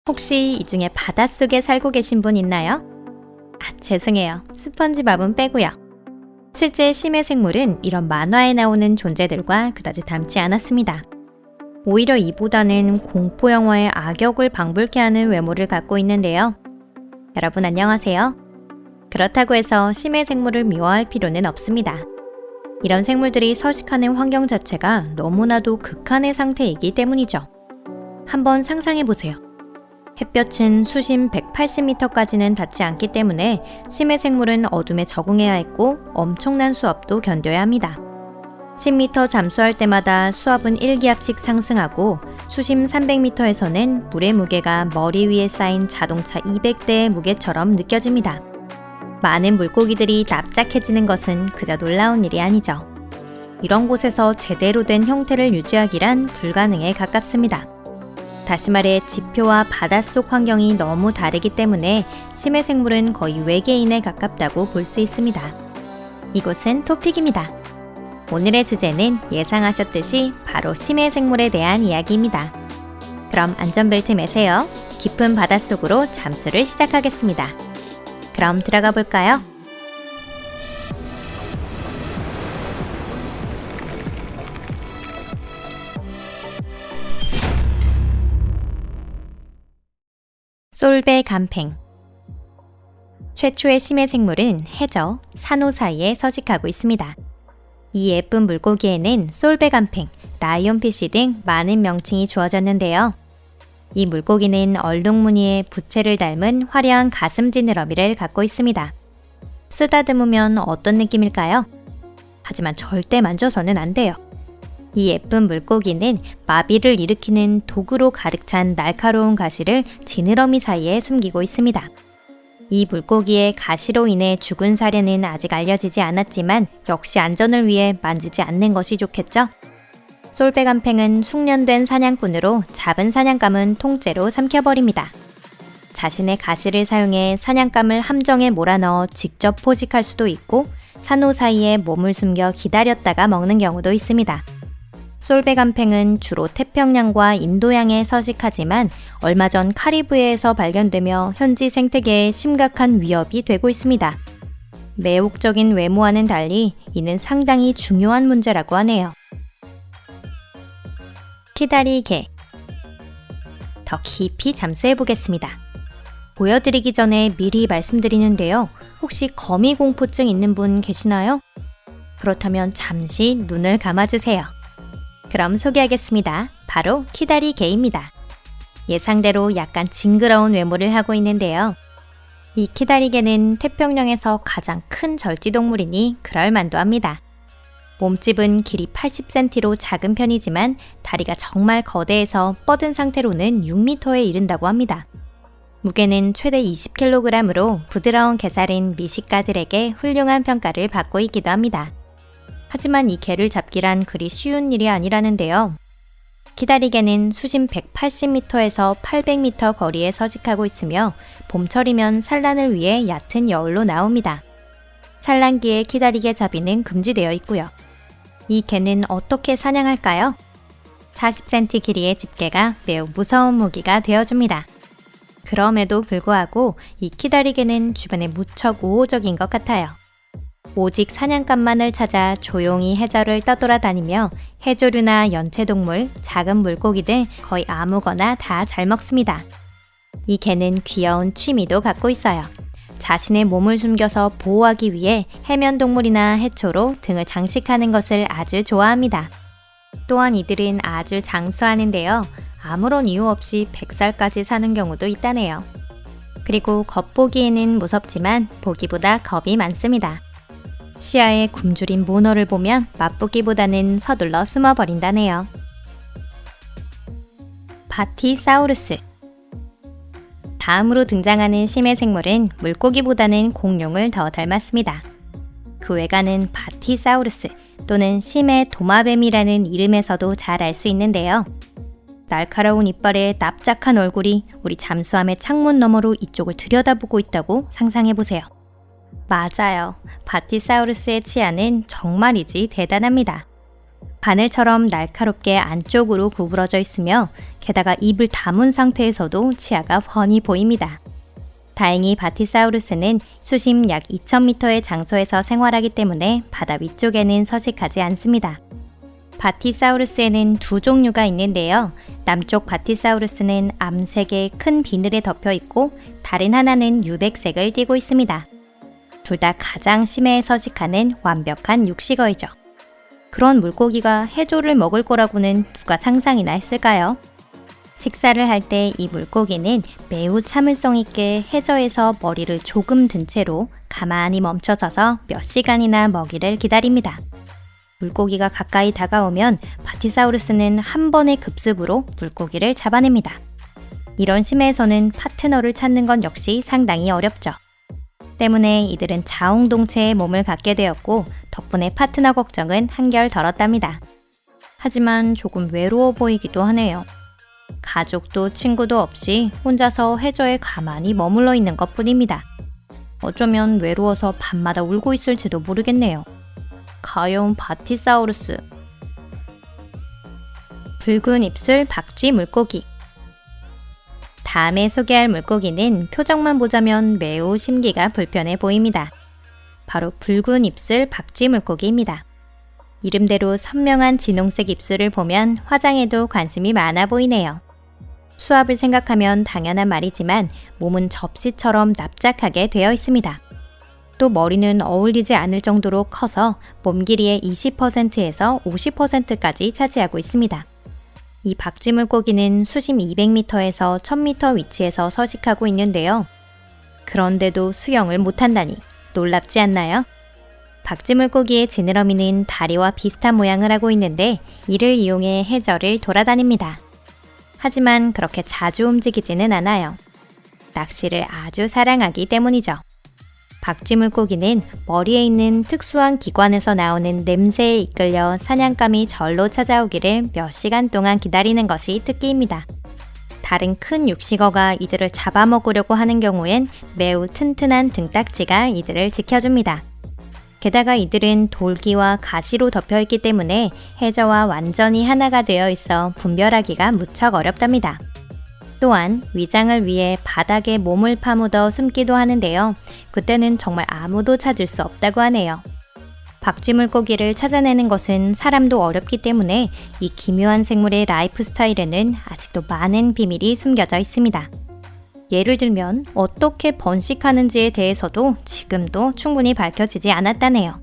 혹시 이 중에 바닷속에 살고 계신 분 있나요? 죄송해요. 스펀지밥은 빼고요. 실제 심해 생물은 이런 만화에 나오는 존재들과 그다지 닮지 않았습니다. 오히려 이보다는 공포 영화의 악역을 방불케 하는 외모를 갖고 있는데요. 여러분 안녕하세요. 그렇다고 해서 심해 생물을 미워할 필요는 없습니다. 이런 생물들이 서식하는 환경 자체가 너무나도 극한의 상태이기 때문이죠. 한번 상상해보세요. 햇볕은 수심 180m까지는 닿지 않기 때문에 심해 생물은 어둠에 적응해야 했고 엄청난 수압도 견뎌야 합니다. 10m 잠수할 때마다 수압은 1기압씩 상승하고 수심 300m에서는 물의 무게가 머리 위에 쌓인 자동차 200대의 무게처럼 느껴집니다. 많은 물고기들이 납작해지는 것은 그저 놀라운 일이 아니죠. 이런 곳에서 제대로 된 형태를 유지하기란 불가능에 가깝습니다. 다시 말해 지표와 바닷속 환경이 너무 다르기 때문에 심해 생물은 거의 외계인에 가깝다고 볼 수 있습니다. 이곳은 토픽입니다. 오늘의 주제는 예상하셨듯이 바로 심해 생물에 대한 이야기입니다. 그럼 안전벨트 매세요. 깊은 바닷속으로 잠수를 시작하겠습니다. 그럼 들어가 볼까요? 솔베 간팽. 최초의 심해 생물은 해저, 산호 사이에 서식하고 있습니다. 이 예쁜 물고기에는 솔베 간팽, 라이온피쉬 등 많은 명칭이 주어졌는데요. 이 물고기는 얼룩무늬의 부채를 닮은 화려한 가슴 지느러미를 갖고 있습니다. 쓰다듬으면 어떤 느낌일까요? 하지만 절대 만져서는 안 돼요. 이 예쁜 물고기는 마비를 일으키는 독으로 가득 찬 날카로운 가시를 지느러미 사이에 숨기고 있습니다. 이 물고기의 가시로 인해 죽은 사례는 아직 알려지지 않았지만 역시 안전을 위해 만지지 않는 것이 좋겠죠? 솔베 간팽은 숙련된 사냥꾼으로 잡은 사냥감은 통째로 삼켜버립니다. 자신의 가시를 사용해 사냥감을 함정에 몰아넣어 직접 포식할 수도 있고 산호 사이에 몸을 숨겨 기다렸다가 먹는 경우도 있습니다. 솔베 간팽은 주로 태평양과 인도양에 서식하지만 얼마 전 카리브해에서 발견되며 현지 생태계에 심각한 위협이 되고 있습니다. 매혹적인 외모와는 달리 이는 상당히 중요한 문제라고 하네요. 키다리개. 더 깊이 잠수해 보겠습니다. 보여드리기 전에 미리 말씀드리는데요. 혹시 거미 공포증 있는 분 계시나요? 그렇다면 잠시 눈을 감아주세요. 그럼 소개하겠습니다. 바로 키다리개입니다. 예상대로 약간 징그러운 외모를 하고 있는데요. 이 키다리개는 태평양에서 가장 큰 절지동물이니 그럴만도 합니다. 몸집은 길이 80cm로 작은 편이지만 다리가 정말 거대해서 뻗은 상태로는 6m에 이른다고 합니다. 무게는 최대 20kg으로 부드러운 게살인 미식가들에게 훌륭한 평가를 받고 있기도 합니다. 하지만 이 개를 잡기란 그리 쉬운 일이 아니라는데요. 키다리개는 수심 180m에서 800m 거리에 서식하고 있으며 봄철이면 산란을 위해 얕은 여울로 나옵니다. 산란기에 키다리개 잡이는 금지되어 있고요. 이 개는 어떻게 사냥할까요? 40cm 길이의 집게가 매우 무서운 무기가 되어줍니다. 그럼에도 불구하고 이 키다리개는 주변에 무척 우호적인 것 같아요. 오직 사냥감만을 찾아 조용히 해저를 떠돌아다니며 해조류나 연체동물, 작은 물고기 등 거의 아무거나 다 잘 먹습니다. 이 개는 귀여운 취미도 갖고 있어요. 자신의 몸을 숨겨서 보호하기 위해 해면동물이나 해초로 등을 장식하는 것을 아주 좋아합니다. 또한 이들은 아주 장수하는데요. 아무런 이유 없이 100살까지 사는 경우도 있다네요. 그리고 겉보기에는 무섭지만 보기보다 겁이 많습니다. 시야에 굶주린 문어를 보면 맛보기보다는 서둘러 숨어버린다네요. 바티사우루스. 다음으로 등장하는 심해 생물은 물고기보다는 공룡을 더 닮았습니다. 그 외관은 바티사우루스 또는 심해 도마뱀이라는 이름에서도 잘 알 수 있는데요. 날카로운 이빨에 납작한 얼굴이 우리 잠수함의 창문 너머로 이쪽을 들여다보고 있다고 상상해보세요. 맞아요. 바티사우루스의 치아는 정말이지 대단합니다. 바늘처럼 날카롭게 안쪽으로 구부러져 있으며 게다가 입을 다문 상태에서도 치아가 훤히 보입니다. 다행히 바티사우루스는 수심 약 2000m의 장소에서 생활하기 때문에 바다 위쪽에는 서식하지 않습니다. 바티사우루스에는 두 종류가 있는데요. 남쪽 바티사우루스는 암색의 큰 비늘에 덮여 있고 다른 하나는 유백색을 띠고 있습니다. 둘 다 가장 심해에 서식하는 완벽한 육식어이죠. 그런 물고기가 해조를 먹을 거라고는 누가 상상이나 했을까요? 식사를 할 때 이 물고기는 매우 참을성 있게 해저에서 머리를 조금 든 채로 가만히 멈춰서서 몇 시간이나 먹이를 기다립니다. 물고기가 가까이 다가오면 바티사우루스는 한 번의 급습으로 물고기를 잡아냅니다. 이런 심해에서는 파트너를 찾는 건 역시 상당히 어렵죠. 때문에 이들은 자웅동체의 몸을 갖게 되었고 덕분에 파트너 걱정은 한결 덜었답니다. 하지만 조금 외로워 보이기도 하네요. 가족도 친구도 없이 혼자서 해저에 가만히 머물러 있는 것 뿐입니다. 어쩌면 외로워서 밤마다 울고 있을지도 모르겠네요. 가여운 바티사우루스. 붉은 입술 박쥐 물고기. 다음에 소개할 물고기는 표정만 보자면 매우 심기가 불편해 보입니다. 바로 붉은 입술 박쥐 물고기입니다. 이름대로 선명한 진홍색 입술을 보면 화장에도 관심이 많아 보이네요. 수압을 생각하면 당연한 말이지만 몸은 접시처럼 납작하게 되어 있습니다. 또 머리는 어울리지 않을 정도로 커서 몸 길이의 20%에서 50%까지 차지하고 있습니다. 이 박쥐 물고기는 수심 200m에서 1000m 위치에서 서식하고 있는데요. 그런데도 수영을 못한다니 놀랍지 않나요? 박쥐 물고기의 지느러미는 다리와 비슷한 모양을 하고 있는데 이를 이용해 해저를 돌아다닙니다. 하지만 그렇게 자주 움직이지는 않아요. 낚시를 아주 사랑하기 때문이죠. 박쥐 물고기는 머리에 있는 특수한 기관에서 나오는 냄새에 이끌려 사냥감이 절로 찾아오기를 몇 시간 동안 기다리는 것이 특기입니다. 다른 큰 육식어가 이들을 잡아먹으려고 하는 경우엔 매우 튼튼한 등딱지가 이들을 지켜줍니다. 게다가 이들은 돌기와 가시로 덮여있기 때문에 해저와 완전히 하나가 되어 있어 분별하기가 무척 어렵답니다. 또한 위장을 위해 바닥에 몸을 파묻어 숨기도 하는데요. 그때는 정말 아무도 찾을 수 없다고 하네요. 박쥐 물고기를 찾아내는 것은 사람도 어렵기 때문에 이 기묘한 생물의 라이프 스타일에는 아직도 많은 비밀이 숨겨져 있습니다. 예를 들면 어떻게 번식하는지에 대해서도 지금도 충분히 밝혀지지 않았다네요.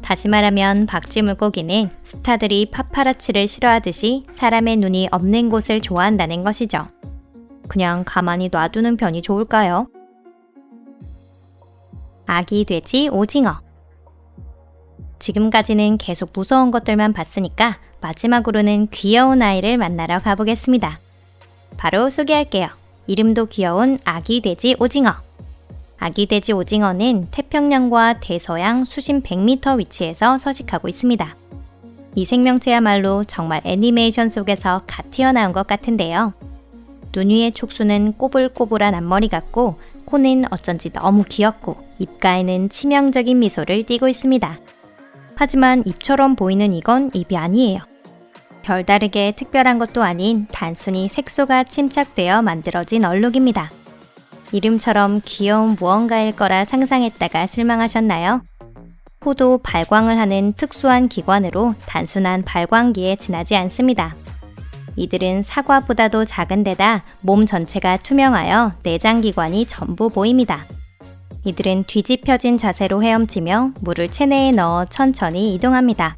다시 말하면 박쥐 물고기는 스타들이 파파라치를 싫어하듯이 사람의 눈이 없는 곳을 좋아한다는 것이죠. 그냥 가만히 놔두는 편이 좋을까요? 아기 돼지 오징어. 지금까지는 계속 무서운 것들만 봤으니까 마지막으로는 귀여운 아이를 만나러 가보겠습니다. 바로 소개할게요. 이름도 귀여운 아기 돼지 오징어. 아기 돼지 오징어는 태평양과 대서양 수심 100m 위치에서 서식하고 있습니다. 이 생명체야말로 정말 애니메이션 속에서 갓 튀어나온 것 같은데요. 눈 위의 촉수는 꼬불꼬불한 앞머리 같고 코는 어쩐지 너무 귀엽고 입가에는 치명적인 미소를 띠고 있습니다. 하지만 입처럼 보이는 이건 입이 아니에요. 별다르게 특별한 것도 아닌 단순히 색소가 침착되어 만들어진 얼룩입니다. 이름처럼 귀여운 무언가일 거라 상상했다가 실망하셨나요? 코도 발광을 하는 특수한 기관으로 단순한 발광기에 지나지 않습니다. 이들은 사과보다도 작은 데다 몸 전체가 투명하여 내장기관이 전부 보입니다. 이들은 뒤집혀진 자세로 헤엄치며 물을 체내에 넣어 천천히 이동합니다.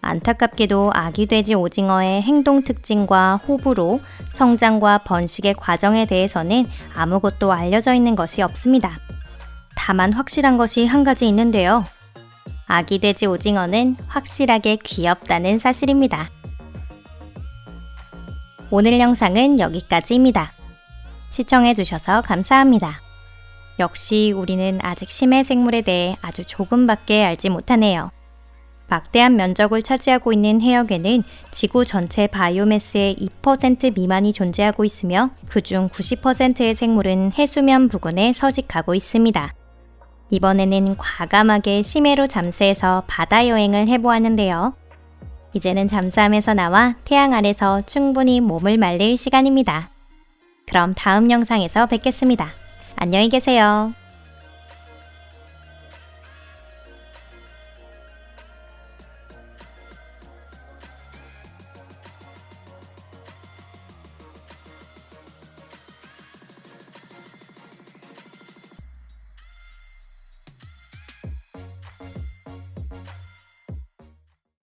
안타깝게도 아기 돼지 오징어의 행동 특징과 호불호, 성장과 번식의 과정에 대해서는 아무것도 알려져 있는 것이 없습니다. 다만 확실한 것이 한 가지 있는데요. 아기 돼지 오징어는 확실하게 귀엽다는 사실입니다. 오늘 영상은 여기까지입니다. 시청해주셔서 감사합니다. 역시 우리는 아직 심해 생물에 대해 아주 조금밖에 알지 못하네요. 막대한 면적을 차지하고 있는 해역에는 지구 전체 바이오매스의 2% 미만이 존재하고 있으며 그중 90%의 생물은 해수면 부근에 서식하고 있습니다. 이번에는 과감하게 심해로 잠수해서 바다 여행을 해보았는데요. 이제는 잠수함에서 나와 태양 아래서 충분히 몸을 말릴 시간입니다. 그럼 다음 영상에서 뵙겠습니다. 안녕히 계세요.